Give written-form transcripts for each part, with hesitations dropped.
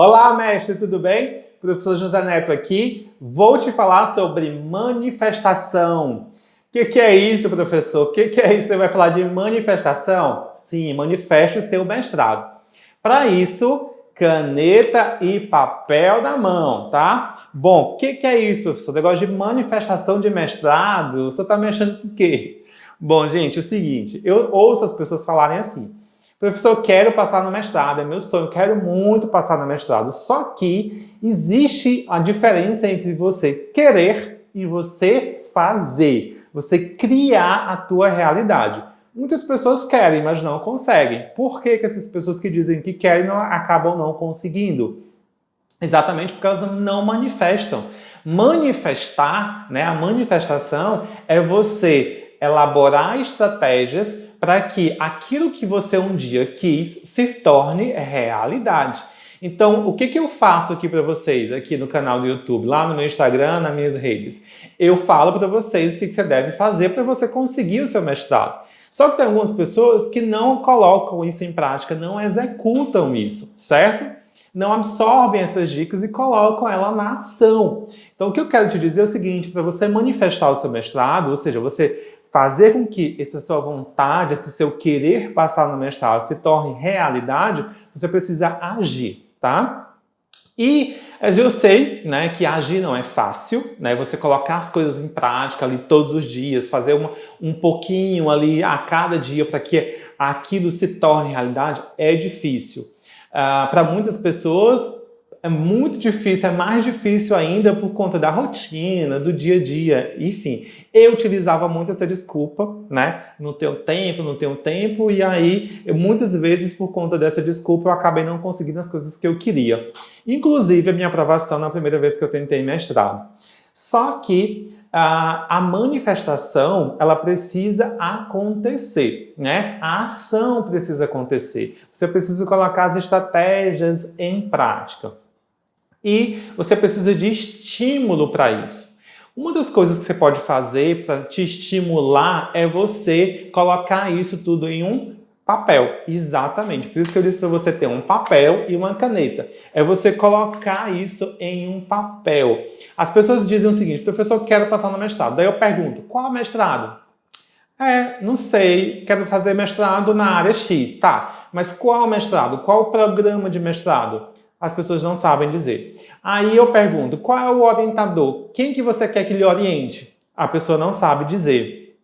Olá, mestre, tudo bem? Professor José Neto aqui. Vou te falar sobre manifestação. O que é isso, professor? O que é isso? Você vai falar de manifestação? Sim, manifeste o seu mestrado. Para isso, caneta e papel na mão, tá? Bom, o que é isso, professor? Negócio de manifestação de mestrado? Você está me achando o quê? Bom, gente, é o seguinte, eu ouço as pessoas falarem assim: professor, eu quero passar no mestrado, é meu sonho, eu quero muito passar no mestrado. Só que existe a diferença entre você querer e você fazer. Você criar a tua realidade. Muitas pessoas querem, mas não conseguem. Por que essas pessoas que dizem que querem acabam não conseguindo? Exatamente porque elas não manifestam. Manifestar, né, a manifestação é você elaborar estratégias para que aquilo que você um dia quis se torne realidade. Então, o que eu faço aqui para vocês, aqui no canal do YouTube, lá no meu Instagram, nas minhas redes? Eu falo para vocês o que você deve fazer para você conseguir o seu mestrado. Só que tem algumas pessoas que não colocam isso em prática, não executam isso, certo? Não absorvem essas dicas e colocam ela na ação. Então, o que eu quero te dizer é o seguinte: para você manifestar o seu mestrado, ou seja, você fazer com que essa sua vontade, esse seu querer passar no mestrado se torne realidade, você precisa agir, tá? E eu sei, né, que agir não é fácil, né? Você colocar as coisas em prática ali todos os dias, fazer um pouquinho ali a cada dia para que aquilo se torne realidade, é difícil. Para muitas pessoas é muito difícil, é mais difícil ainda por conta da rotina, do dia a dia, enfim. Eu utilizava muito essa desculpa, né? Não tenho tempo, e aí, muitas vezes, por conta dessa desculpa, eu acabei não conseguindo as coisas que eu queria. Inclusive, a minha aprovação na primeira vez que eu tentei mestrado. Só que a manifestação, ela precisa acontecer, né? A ação precisa acontecer. Você precisa colocar as estratégias em prática. E você precisa de estímulo para isso. Uma das coisas que você pode fazer para te estimular é você colocar isso tudo em um papel. Exatamente. Por isso que eu disse para você ter um papel e uma caneta. É você colocar isso em um papel. As pessoas dizem o seguinte: professor, eu quero passar no mestrado. Daí eu pergunto: qual mestrado? Não sei, quero fazer mestrado na área X. Tá, mas qual mestrado? Qual o programa de mestrado? As pessoas não sabem dizer. Aí eu pergunto: qual é o orientador? Quem que você quer que lhe oriente? A pessoa não sabe dizer.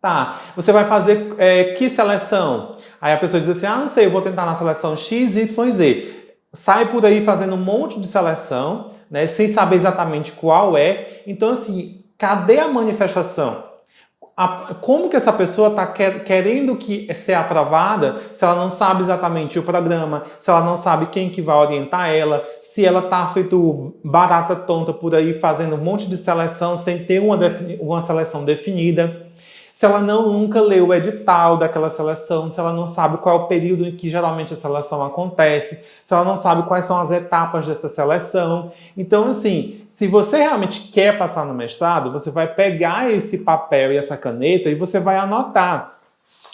Tá, você vai fazer que seleção? Aí a pessoa diz assim: não sei, eu vou tentar na seleção X, Y, Z. Sai por aí fazendo um monte de seleção, né, sem saber exatamente qual é. Então, assim, cadê a manifestação? Como que essa pessoa está querendo ser aprovada se ela não sabe exatamente o programa, se ela não sabe quem que vai orientar ela, se ela está feito barata tonta por aí fazendo um monte de seleção sem ter uma seleção definida, se ela nunca leu o edital daquela seleção, se ela não sabe qual é o período em que geralmente a seleção acontece, se ela não sabe quais são as etapas dessa seleção. Então, assim, se você realmente quer passar no mestrado, você vai pegar esse papel e essa caneta e você vai anotar.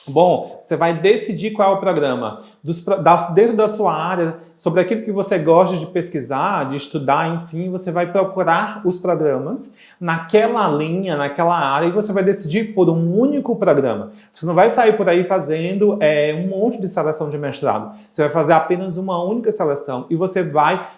Bom, você vai decidir qual é o programa dentro da sua área, sobre aquilo que você gosta de pesquisar, de estudar, enfim, você vai procurar os programas naquela linha, naquela área, e você vai decidir por um único programa. Você não vai sair por aí fazendo um monte de seleção de mestrado. Você vai fazer apenas uma única seleção e você vai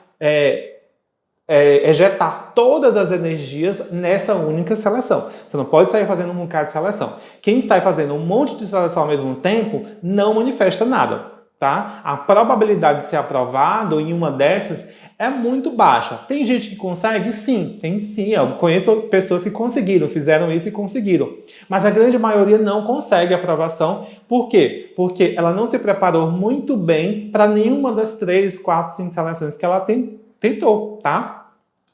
ejetar todas as energias nessa única seleção. Você não pode sair fazendo um bocado de seleção. Quem sai fazendo um monte de seleção ao mesmo tempo não manifesta nada, tá? A probabilidade de ser aprovado em uma dessas é muito baixa. Tem gente que consegue? Sim, tem sim. Eu conheço pessoas que conseguiram, fizeram isso e conseguiram. Mas a grande maioria não consegue aprovação. Por quê? Porque ela não se preparou muito bem para nenhuma das 3, 4, 5 seleções que ela tentou, tá?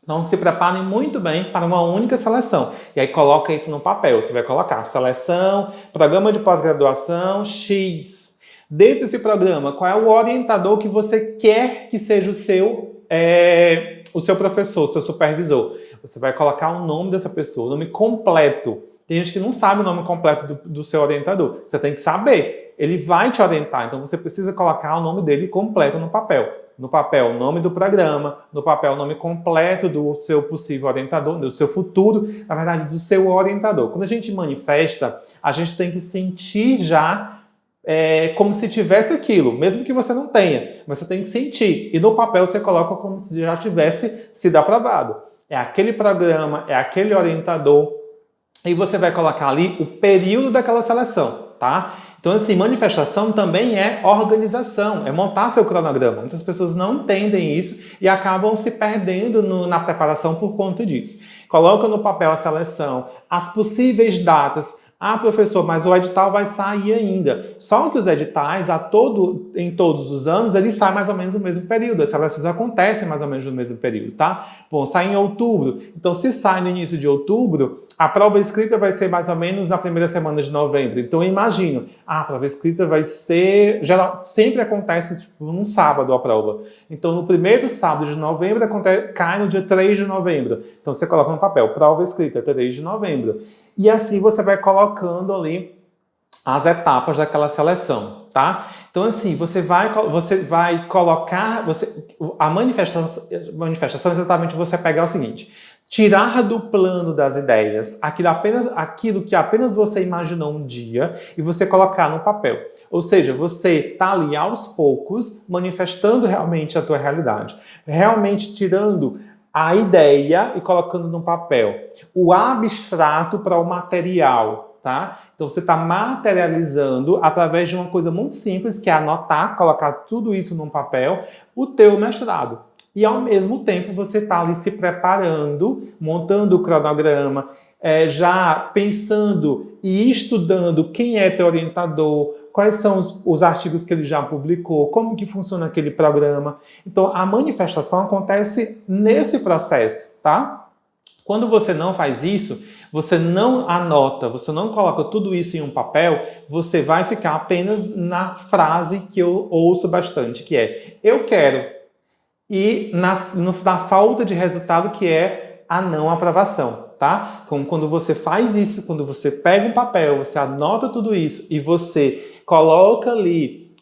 Então, se preparem muito bem para uma única seleção. E aí, coloca isso no papel. Você vai colocar seleção, programa de pós-graduação, X. Dentro desse programa, qual é o orientador que você quer que seja o seu professor, o seu supervisor? Você vai colocar o nome dessa pessoa, o nome completo. Tem gente que não sabe o nome completo do seu orientador. Você tem que saber. Ele vai te orientar, então você precisa colocar o nome dele completo no papel. No papel, o nome do programa, no papel, o nome completo do seu possível orientador, do seu futuro, na verdade, do seu orientador. Quando a gente manifesta, a gente tem que sentir já como se tivesse aquilo, mesmo que você não tenha, mas você tem que sentir. E no papel você coloca como se já tivesse sido aprovado. É aquele programa, é aquele orientador, e você vai colocar ali o período daquela seleção, tá? Então, assim, manifestação também é organização, é montar seu cronograma. Muitas pessoas não entendem isso e acabam se perdendo na preparação por conta disso. Coloca no papel a seleção, as possíveis datas. Ah, professor, mas o edital vai sair ainda. Só que os editais, em todos os anos, eles saem mais ou menos no mesmo período. As seleções acontecem mais ou menos no mesmo período, tá? Bom, sai em outubro. Então, se sai no início de outubro, a prova escrita vai ser mais ou menos na primeira semana de novembro. Então, eu imagino, a prova escrita vai ser... sempre acontece tipo, num sábado a prova. Então, no primeiro sábado de novembro, cai no dia 3 de novembro. Então, você coloca no papel, prova escrita, 3 de novembro. E assim você vai colocando ali as etapas daquela seleção, tá? Então, assim, você vai colocar... a manifestação exatamente você pegar o seguinte: tirar do plano das ideias aquilo que apenas você imaginou um dia e você colocar no papel. Ou seja, você está ali aos poucos manifestando realmente a tua realidade. Realmente tirando a ideia e colocando no papel. O abstrato para o material, tá? Então você está materializando através de uma coisa muito simples, que é anotar, colocar tudo isso num papel, o teu mestrado. E ao mesmo tempo você está ali se preparando, montando o cronograma, já pensando e estudando quem é teu orientador, quais são os artigos que ele já publicou, como que funciona aquele programa. Então, a manifestação acontece nesse processo, tá? Quando você não faz isso, você não anota, você não coloca tudo isso em um papel, você vai ficar apenas na frase que eu ouço bastante, que é eu quero, e na falta de resultado, que é a não aprovação. Tá? Então, quando você faz isso, quando você pega um papel, você anota tudo isso e você coloca ali,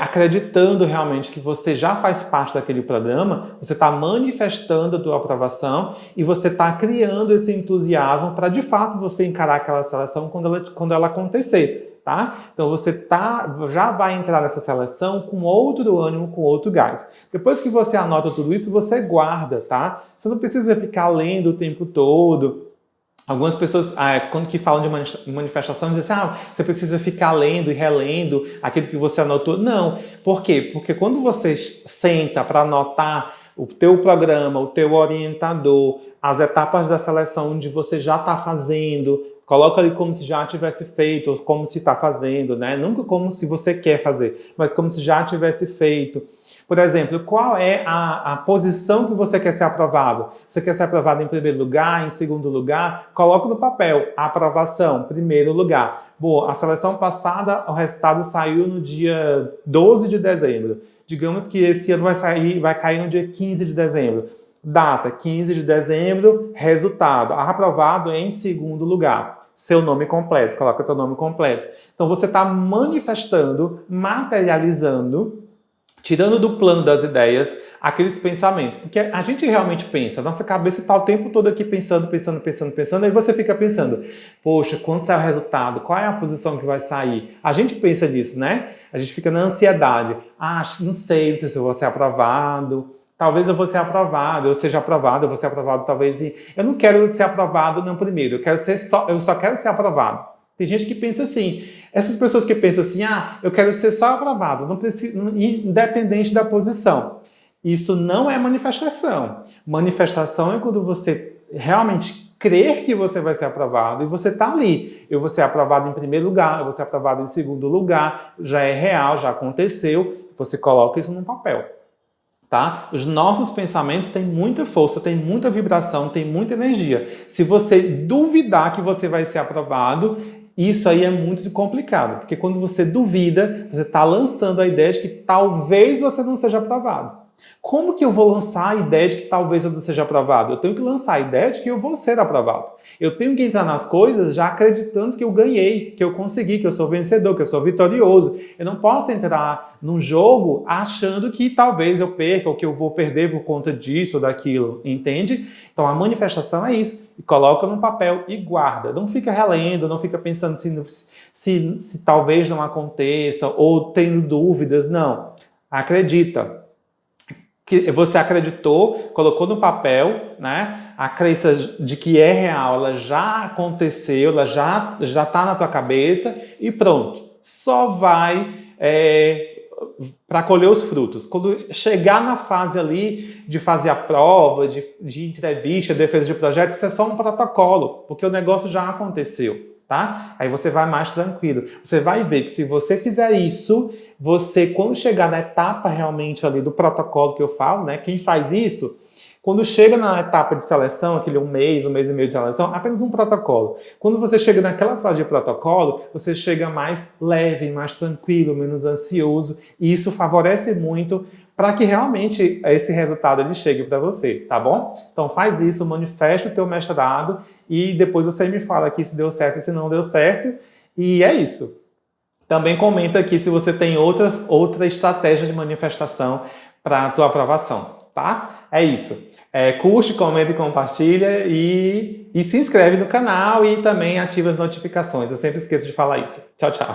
acreditando realmente que você já faz parte daquele programa, você está manifestando a tua aprovação e você está criando esse entusiasmo para, de fato, você encarar aquela seleção quando ela acontecer. Tá? Então você já vai entrar nessa seleção com outro ânimo, com outro gás. Depois que você anota tudo isso, você guarda, tá? Você não precisa ficar lendo o tempo todo. Algumas pessoas, quando que falam de manifestação, dizem assim, você precisa ficar lendo e relendo aquilo que você anotou. Não. Por quê? Porque quando você senta para anotar o teu programa, o teu orientador, as etapas da seleção onde você já está fazendo, coloca ali como se já tivesse feito, ou como se está fazendo, né? Nunca como se você quer fazer, mas como se já tivesse feito. Por exemplo, qual é a posição que você quer ser aprovado? Você quer ser aprovado em primeiro lugar, em segundo lugar? Coloca no papel, a aprovação, primeiro lugar. Bom, a seleção passada, o resultado saiu no dia 12 de dezembro. Digamos que esse ano vai cair no dia 15 de dezembro. Data, 15 de dezembro, resultado, aprovado em segundo lugar. Seu nome completo, coloca teu nome completo. Então você está manifestando, materializando, tirando do plano das ideias aqueles pensamentos. Porque a gente realmente pensa, a nossa cabeça está o tempo todo aqui pensando, aí você fica pensando, poxa, quando sai o resultado? Qual é a posição que vai sair? A gente pensa nisso, né? A gente fica na ansiedade. Não sei se eu vou ser aprovado. Talvez eu vou ser aprovado, eu seja aprovado, eu vou ser aprovado, talvez... Eu não quero ser aprovado no primeiro, eu só quero ser aprovado. Tem gente que pensa assim. Essas pessoas que pensam assim, eu quero ser só aprovado, não preciso, independente da posição. Isso não é manifestação. Manifestação é quando você realmente crer que você vai ser aprovado e você está ali. Eu vou ser aprovado em primeiro lugar, eu vou ser aprovado em segundo lugar, já é real, já aconteceu, você coloca isso num papel. Tá? Os nossos pensamentos têm muita força, têm muita vibração, têm muita energia. Se você duvidar que você vai ser aprovado, isso aí é muito complicado, porque quando você duvida, você está lançando a ideia de que talvez você não seja aprovado. Como que eu vou lançar a ideia de que talvez eu não seja aprovado? Eu tenho que lançar a ideia de que eu vou ser aprovado. Eu tenho que entrar nas coisas já acreditando que eu ganhei, que eu consegui, que eu sou vencedor, que eu sou vitorioso. Eu não posso entrar num jogo achando que talvez eu perca ou que eu vou perder por conta disso ou daquilo, entende? Então a manifestação é isso. E coloca no papel e guarda. Não fica relendo, não fica pensando se talvez não aconteça ou tendo dúvidas. Não. Acredita. Que você acreditou, colocou no papel, né? A crença de que é real, ela já aconteceu, ela já está na tua cabeça e pronto. Só vai para colher os frutos. Quando chegar na fase ali de fazer a prova, de entrevista, defesa de projeto, isso é só um protocolo, porque o negócio já aconteceu. Tá? Aí você vai mais tranquilo. Você vai ver que se você fizer isso, você, quando chegar na etapa realmente ali do protocolo que eu falo, né? Quem faz isso, quando chega na etapa de seleção, aquele um mês e meio de seleção, apenas um protocolo. Quando você chega naquela fase de protocolo, você chega mais leve, mais tranquilo, menos ansioso, e isso favorece muito para que realmente esse resultado ele chegue para você, tá bom? Então faz isso, manifesta o teu mestrado e depois você me fala aqui se deu certo e se não deu certo. E é isso. Também comenta aqui se você tem outra estratégia de manifestação para a tua aprovação, tá? É isso. Curte, comenta e compartilha e se inscreve no canal e também ativa as notificações. Eu sempre esqueço de falar isso. Tchau, tchau.